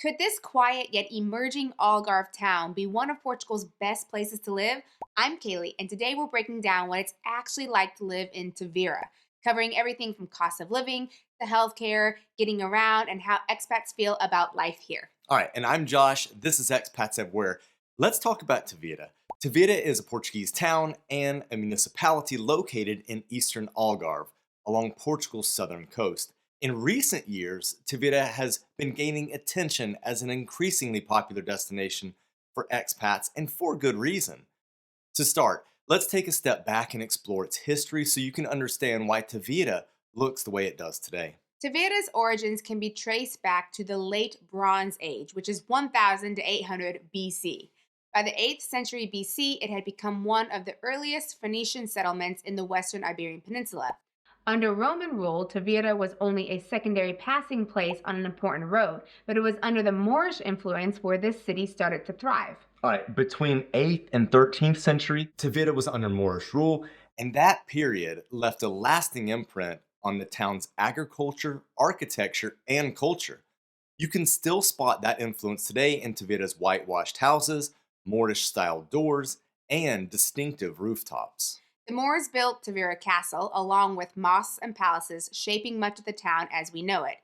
Could this quiet yet emerging Algarve town be one of Portugal's best places to live? I'm Kaylee, and today we're breaking down what it's actually like to live in Tavira, covering everything from cost of living to healthcare, getting around, and how expats feel about life here. All right, and I'm Josh. This is Expats Everywhere. Let's talk about Tavira. Tavira is a Portuguese town and a municipality located in eastern Algarve, along Portugal's southern coast. In recent years, Tavira has been gaining attention as an increasingly popular destination for expats, and for good reason. To start, let's take a step back and explore its history so you can understand why Tavira looks the way it does today. Tavira's origins can be traced back to the late Bronze Age, which is 1000 to 800 BC. By the 8th century BC, it had become one of the earliest Phoenician settlements in the western Iberian Peninsula. Under Roman rule, Tavira was only a secondary passing place on an important road, but it was under the Moorish influence where this city started to thrive. All right, between 8th and 13th century, Tavira was under Moorish rule, and that period left a lasting imprint on the town's agriculture, architecture, and culture. You can still spot that influence today in Tavira's whitewashed houses, Moorish-style doors, and distinctive rooftops. The Moors built Tavira Castle, along with mosques and palaces, shaping much of the town as we know it.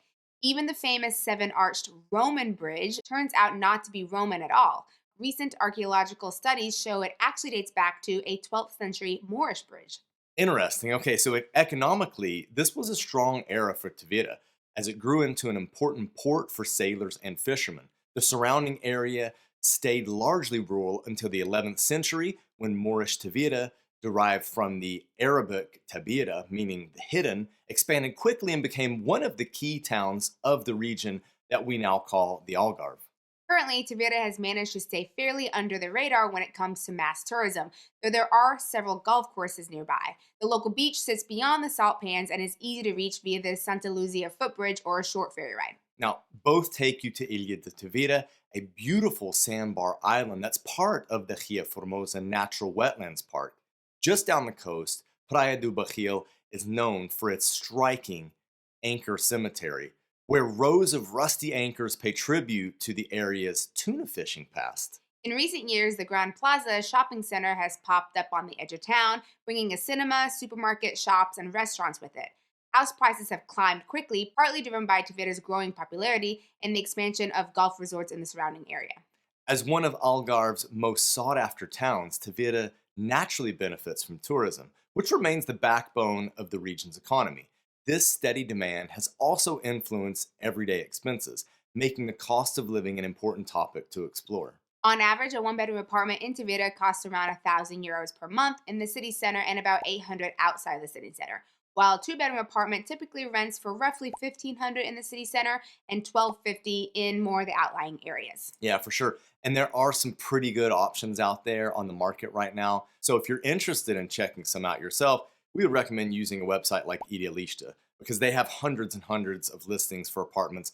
Even the famous seven arched Roman bridge turns out not to be Roman at all. Recent archaeological studies show it actually dates back to a 12th century Moorish bridge. Interesting. Okay, so economically, this was a strong era for Tavira as it grew into an important port for sailors and fishermen. The surrounding area stayed largely rural until the 11th century when Moorish Tavira, derived from the Arabic Tabira, meaning the hidden, expanded quickly and became one of the key towns of the region that we now call the Algarve. Currently, Tavira has managed to stay fairly under the radar when it comes to mass tourism, though there are several golf courses nearby. The local beach sits beyond the salt pans and is easy to reach via the Santa Luzia footbridge or a short ferry ride. Now, both take you to Ilha de Tavira, a beautiful sandbar island that's part of the Ria Formosa Natural Wetlands Park. Just down the coast, Praia do Barril is known for its striking anchor cemetery, where rows of rusty anchors pay tribute to the area's tuna fishing past. In recent years, the Grand Plaza shopping center has popped up on the edge of town, bringing a cinema, supermarket, shops, and restaurants with it. House prices have climbed quickly, partly driven by Tavira's growing popularity and the expansion of golf resorts in the surrounding area. As one of Algarve's most sought after towns, Tavira naturally benefits from tourism, which remains the backbone of the region's economy. This steady demand has also influenced everyday expenses, making the cost of living an important topic to explore. On average, a one-bedroom apartment in Tavira costs around €1,000 per month in the city center and about 800 outside the city center, while a two-bedroom apartment typically rents for roughly 1,500 in the city center and 1,250 in more of the outlying areas. Yeah, for sure. And there are some pretty good options out there on the market right now. So if you're interested in checking some out yourself, we would recommend using a website like Idealista because they have hundreds and hundreds of listings for apartments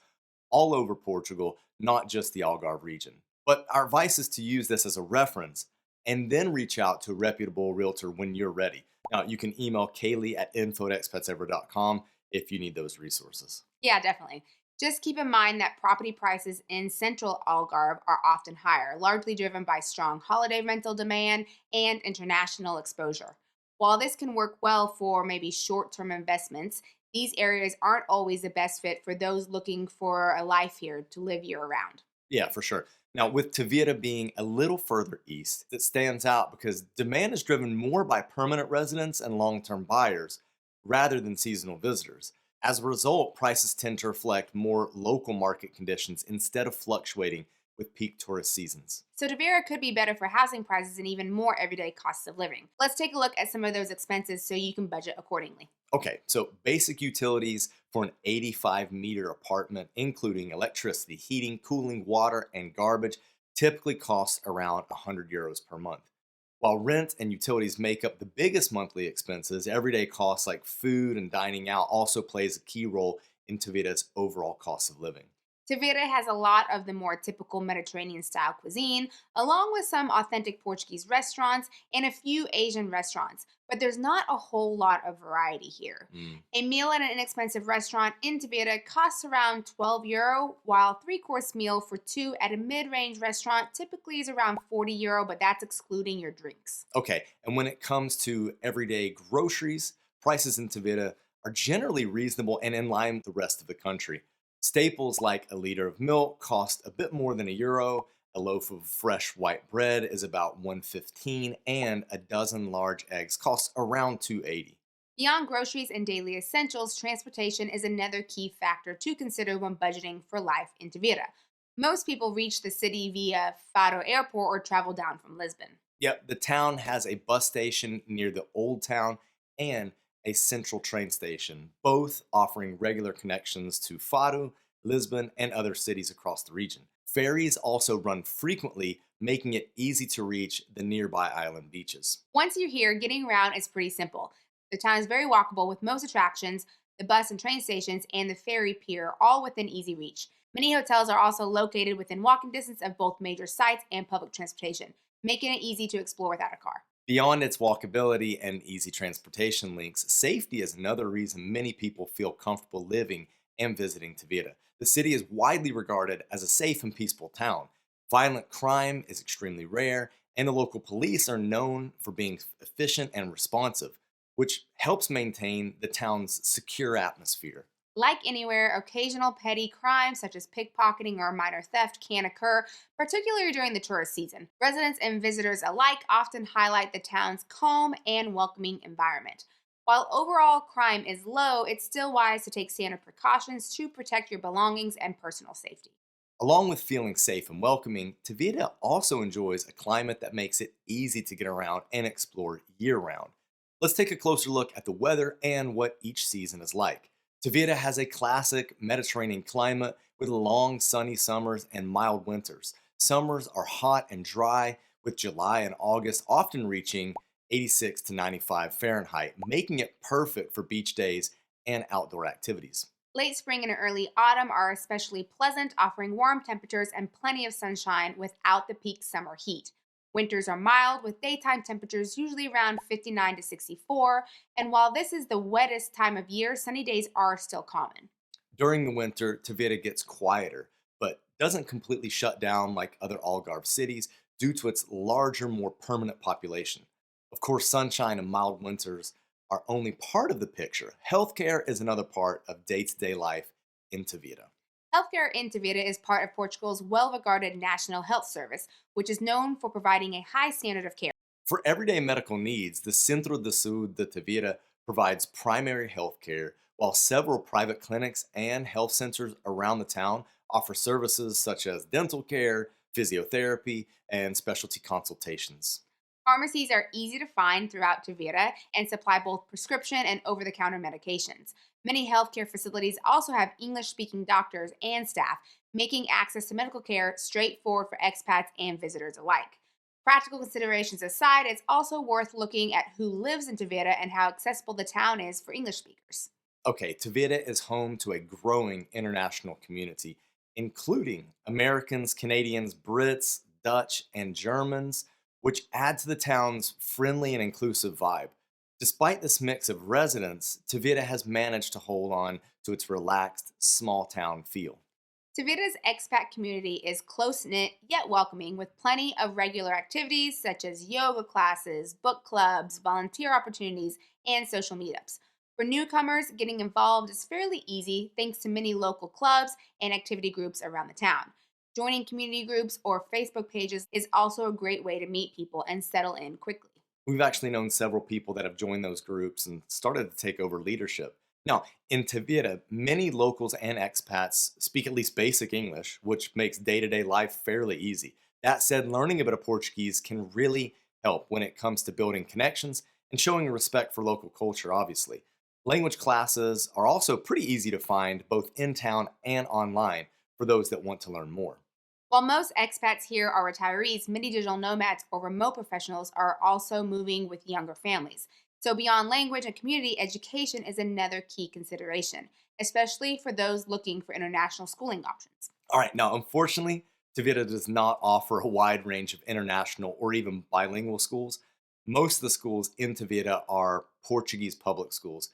all over Portugal, not just the Algarve region. But our advice is to use this as a reference and then reach out to a reputable realtor when you're ready. Now, you can email Kaylee at info@expatseverywhere.com if you need those resources. Yeah, definitely. Just keep in mind that property prices in central Algarve are often higher, largely driven by strong holiday rental demand and international exposure. While this can work well for maybe short term investments, these areas aren't always the best fit for those looking for a life here to live year round. Yeah, for sure. Now, with Tavira being a little further east, it stands out because demand is driven more by permanent residents and long-term buyers rather than seasonal visitors. As a result, prices tend to reflect more local market conditions instead of fluctuating with peak tourist seasons. So Tavira could be better for housing prices and even more everyday costs of living. Let's take a look at some of those expenses so you can budget accordingly. Okay, so basic utilities for an 85-meter apartment, including electricity, heating, cooling, water, and garbage, typically cost around €100 per month. While rent and utilities make up the biggest monthly expenses, everyday costs like food and dining out also plays a key role in Tavira's overall cost of living. Tavira has a lot of the more typical Mediterranean style cuisine, along with some authentic Portuguese restaurants and a few Asian restaurants, but there's not a whole lot of variety here. Mm. A meal at an inexpensive restaurant in Tavira costs around €12, while three-course meal for two at a mid-range restaurant typically is around €40, but that's excluding your drinks. Okay, and when it comes to everyday groceries, prices in Tavira are generally reasonable and in line with the rest of the country. Staples like a liter of milk cost a bit more than €1, a loaf of fresh white bread is about 115, and a dozen large eggs costs around 280. Beyond groceries and daily essentials, transportation is another key factor to consider when budgeting for life in Tavira. Most people reach the city via Faro Airport or travel down from Lisbon. Yep, the town has a bus station near the old town and a central train station, both offering regular connections to Faro, Lisbon, and other cities across the region. Ferries also run frequently, making it easy to reach the nearby island beaches. Once you're here, getting around is pretty simple. The town is very walkable with most attractions, the bus and train stations, and the ferry pier all within easy reach. Many hotels are also located within walking distance of both major sites and public transportation, making it easy to explore without a car. Beyond its walkability and easy transportation links, safety is another reason many people feel comfortable living and visiting Tavira. The city is widely regarded as a safe and peaceful town. Violent crime is extremely rare, and the local police are known for being efficient and responsive, which helps maintain the town's secure atmosphere. Like anywhere, occasional petty crimes such as pickpocketing or minor theft can occur, particularly during the tourist season. Residents and visitors alike often highlight the town's calm and welcoming environment. While overall crime is low, it's still wise to take standard precautions to protect your belongings and personal safety. Along with feeling safe and welcoming, Tavira also enjoys a climate that makes it easy to get around and explore year round. Let's take a closer look at the weather and what each season is like. Tavira has a classic Mediterranean climate with long sunny summers and mild winters. Summers are hot and dry, with July and August often reaching 86 to 95 Fahrenheit, making it perfect for beach days and outdoor activities. Late spring and early autumn are especially pleasant, offering warm temperatures and plenty of sunshine without the peak summer heat. Winters are mild, with daytime temperatures usually around 59 to 64, and while this is the wettest time of year, sunny days are still common. During the winter, Tavira gets quieter, but doesn't completely shut down like other Algarve cities due to its larger, more permanent population. Of course, sunshine and mild winters are only part of the picture. Healthcare is another part of day to day life in Tavira. Healthcare in Tavira is part of Portugal's well regarded National Health Service, which is known for providing a high standard of care. For everyday medical needs, the Centro de Saúde de Tavira provides primary health care, while several private clinics and health centers around the town offer services such as dental care, physiotherapy, and specialty consultations. Pharmacies are easy to find throughout Tavira and supply both prescription and over the counter medications. Many healthcare facilities also have English speaking doctors and staff, making access to medical care straightforward for expats and visitors alike. Practical considerations aside, it's also worth looking at who lives in Tavira and how accessible the town is for English speakers. Okay, Tavira is home to a growing international community, including Americans, Canadians, Brits, Dutch, and Germans, which add to the town's friendly and inclusive vibe. Despite this mix of residents, Tavira has managed to hold on to its relaxed, small town feel. Tavira's expat community is close knit yet welcoming, with plenty of regular activities such as yoga classes, book clubs, volunteer opportunities, and social meetups. For newcomers, getting involved is fairly easy thanks to many local clubs and activity groups around the town. Joining community groups or Facebook pages is also a great way to meet people and settle in quickly. We've actually known several people that have joined those groups and started to take over leadership. Now, in Tavira, many locals and expats speak at least basic English, which makes day to day life fairly easy. That said, learning a bit of Portuguese can really help when it comes to building connections and showing respect for local culture, obviously. Language classes are also pretty easy to find both in town and online for those that want to learn more. While most expats here are retirees, many digital nomads or remote professionals are also moving with younger families. So, beyond language and community, education is another key consideration, especially for those looking for international schooling options. All right, now unfortunately, Tavira does not offer a wide range of international or even bilingual schools. Most of the schools in Tavira are Portuguese public schools.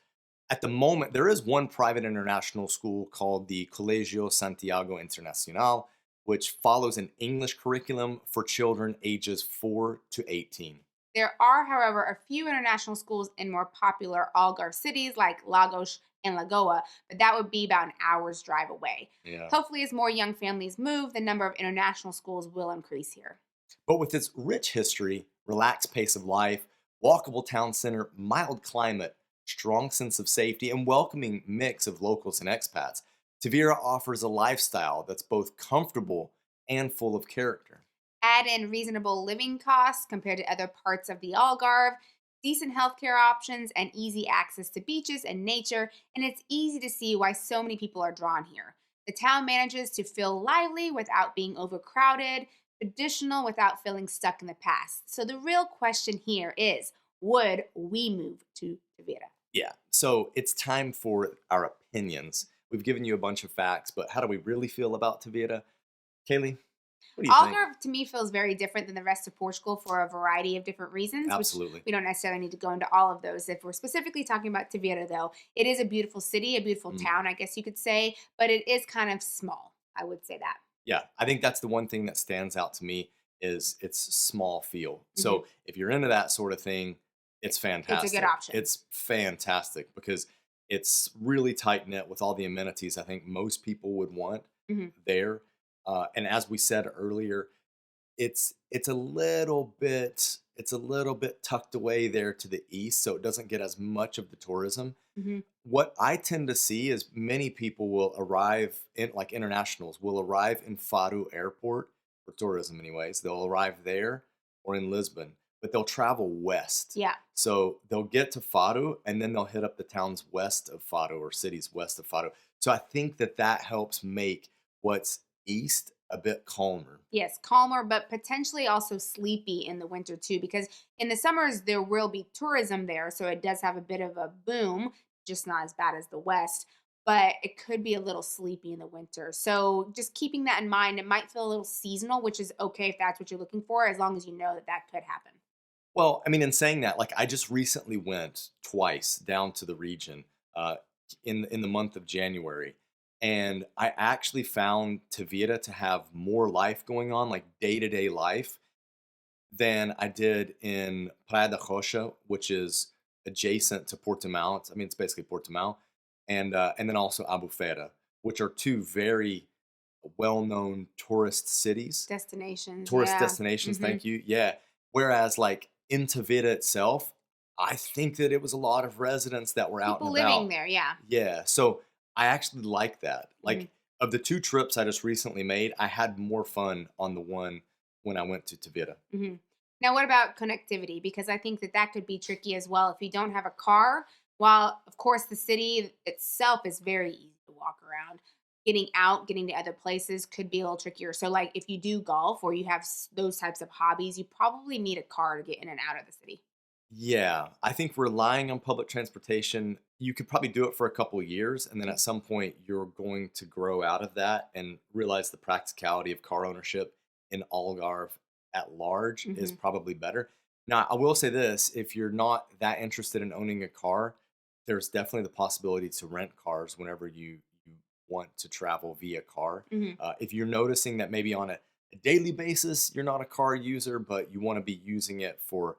At the moment, there is one private international school called the Colegio Santiago Internacional, which follows an English curriculum for children ages 4 to 18. There are, however, a few international schools in more popular Algarve cities like Lagos and Lagoa, but that would be about an hour's drive away. Yeah. Hopefully, as more young families move, the number of international schools will increase here. But with its rich history, relaxed pace of life, walkable town center, mild climate, strong sense of safety, and welcoming mix of locals and expats, Tavira offers a lifestyle that's both comfortable and full of character. Add in reasonable living costs compared to other parts of the Algarve, decent healthcare options, and easy access to beaches and nature, and it's easy to see why so many people are drawn here. The town manages to feel lively without being overcrowded, traditional without feeling stuck in the past. So the real question here is, would we move to Tavira? Yeah, so it's time for our opinions. We've given you a bunch of facts, but how do we really feel about Tavira? Kaylee, what do you think? Algarve to me feels very different than the rest of Portugal for a variety of different reasons, which Absolutely. we don't necessarily need to go into all of those. If we're specifically talking about Tavira, though, it is a beautiful city, a beautiful Mm. town, I guess you could say, but it is kind of small. I would say that. Yeah, I think that's the one thing that stands out to me is its small feel. Mhm. So if you're into that sort of thing, it's It's a good fantastic. option. It's fantastic because it's really tight knit with all the amenities I think most people would want Mhm. there. And as we said earlier, it's a little bit tucked away there to the east, so it doesn't get as much of the tourism. Mhm. What I tend to see is many people will arrive in, like internationals, will arrive in Faro Airport for tourism, anyways. They'll arrive there or in Lisbon, but they'll travel west. Yeah. So they'll get to Faro and then they'll hit up the towns west of Faro or cities west of Faro. So I think that that helps make what's east a bit calmer. Yes, calmer, but potentially also sleepy in the winter too, because in the summers there will be tourism there. So it does have a bit of a boom, just not as bad as the West, but it could be a little sleepy in the winter. So just keeping that in mind, it might feel a little seasonal, which is okay if that's what you're looking for, as long as you know that that could happen. Well, I mean, in saying that, like I just recently went twice down to the region uh, in the month of January, and I actually found Tavira to have more life going on, like day to day life, than I did in Praia da Rocha, which is adjacent to Portimao. I mean, it's basically Portimao, and then also Albufeira, which are two very well known tourist cities, Destinations, tourist yeah. destinations, Hmm. thank you. Yeah. Whereas like in Tavira itself, I think that it was a lot of residents that were out and People living about. there, yeah. Yeah. So I actually like that. Hmm. Like of the two trips I just recently made, I had more fun on the one when I went to Tavira. Hmm. Now, what about connectivity? Because I think that that could be tricky as well if you don't have a car. While, of course, the city itself is very easy to walk around, getting out, getting to other places could be a little trickier. So, like if you do golf or you have those types of hobbies, you probably need a car to get in and out of the city. Yeah, I think relying on public transportation, you could probably do it for a couple of years, and then at some point you're going to grow out of that and realize the practicality of car ownership in Algarve at large is Hmm. probably better. Now, I will say this, if you're not that interested in owning a car, there's definitely the possibility to rent cars whenever you want to travel via car. Hmm. If you're noticing that maybe on a daily basis you're not a car user, but you want to be using it for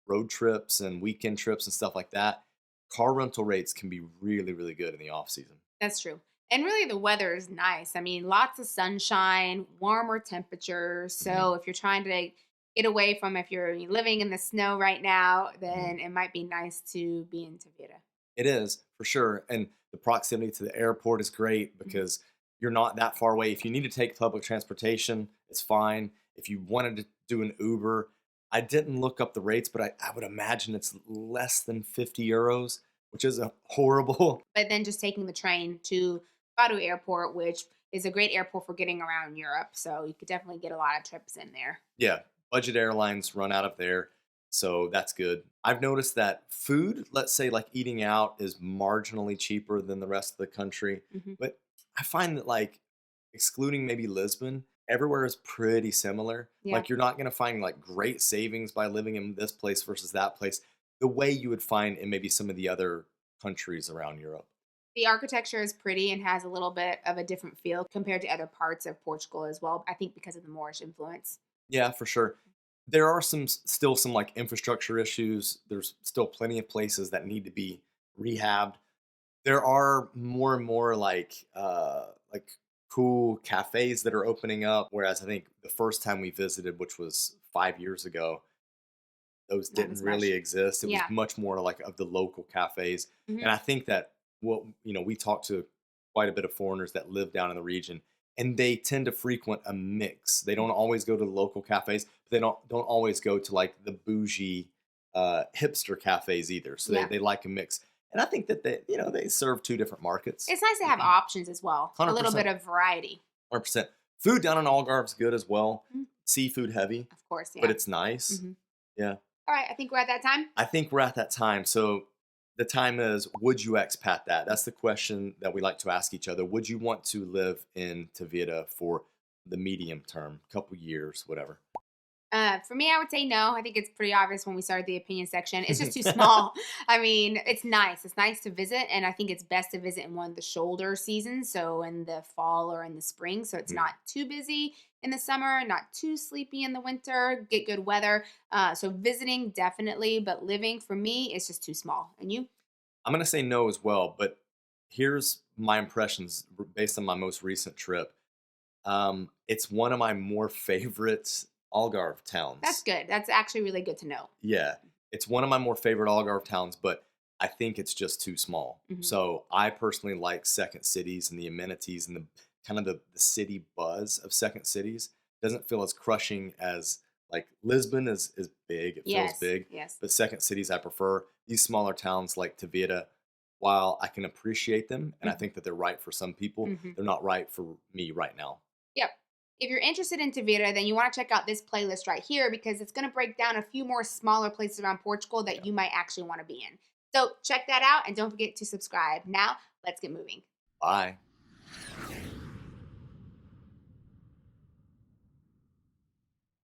road trips and weekend trips and stuff like that, car rental rates can be really, really good in the off season. That's true. And really, the weather is nice. I mean, lots of sunshine, warmer temperatures. Mhm, So, if you're trying to get away from if you're living in the snow right now, mhm. then it might be nice to be in Tavira. It is for sure. And the proximity to the airport is great Mhm. because you're not that far away. If you need to take public transportation, it's fine. If you wanted to do an Uber, I didn't look up the rates, but I would imagine it's less than 50 euros, which is a horrible. But then just taking the train to Badu Airport, which is a great airport for getting around Europe. So, you could definitely get a lot of trips in there. Yeah, budget airlines run out of there. So that's good. I've noticed that food, let's say like eating out, is marginally cheaper than the rest of the country. Hmm. But I find that, like, excluding maybe Lisbon, everywhere is pretty similar. Yeah. Like, you're not going to find like great savings by living in this place versus that place the way you would find in maybe some of the other countries around Europe. The architecture is pretty and has a little bit of a different feel compared to other parts of Portugal as well. I think because of the Moorish influence. Yeah, for sure. There are still some like infrastructure issues. There's still plenty of places that need to be rehabbed. There are more and more like cool cafes that are opening up. Whereas I think the first time we visited, which was 5 years ago, those Not didn't as really much. exist. It was Yeah. much more like of the local cafes. Hmm. And I think that we talked to quite a bit of foreigners that live down in the region, and they tend to frequent a mix. They don't always go to the local cafes, but they don't always go to like the bougie hipster cafes either. So Yeah. they like a mix. And I think that they serve two different markets. It's nice to have options as well. A little bit 100%. of variety. 100%. Food down in Algarve is good as well. Mhm. Seafood heavy, Of course, but yeah. it's nice. Hmm. Yeah. All right, I think we're at that time. I think we're at that time. So the time is, would you expat that? That's the question that we like to ask each other. Would you want to live in Tavira for the medium term, couple years, whatever? For me, I would say no. I think it's pretty obvious when we started the opinion section. It's just too small. I mean, it's nice. It's nice to visit, and I think it's best to visit in one of the shoulder seasons, so in the fall or in the spring, so it's Mm. not too busy in the summer, not too sleepy in the winter. Get good weather. So visiting definitely, but living for me is just too small. And you? I'm going to say no as well, but here's my impressions based on my most recent trip. It's one of my more favorite Algarve That's towns. good. That's actually really good to know. Yeah, it's one of my more favorite Algarve towns, but I think it's just too small. Hmm. So I personally like second cities and the amenities and the kind of the city buzz of second cities. Doesn't feel as crushing as like Lisbon is big. It feels Yes. big, Yes. but second cities I prefer. These smaller towns like Tavira, while I can appreciate them and I think that they're right for some people, Hmm. they're not right for me right now. Yep. If you're interested in Tavira, then you want to check out this playlist right here because it's going to break down a few more smaller places around Portugal that Yeah. you might actually want to be in. So check that out and don't forget to subscribe. Now, let's get moving. Bye.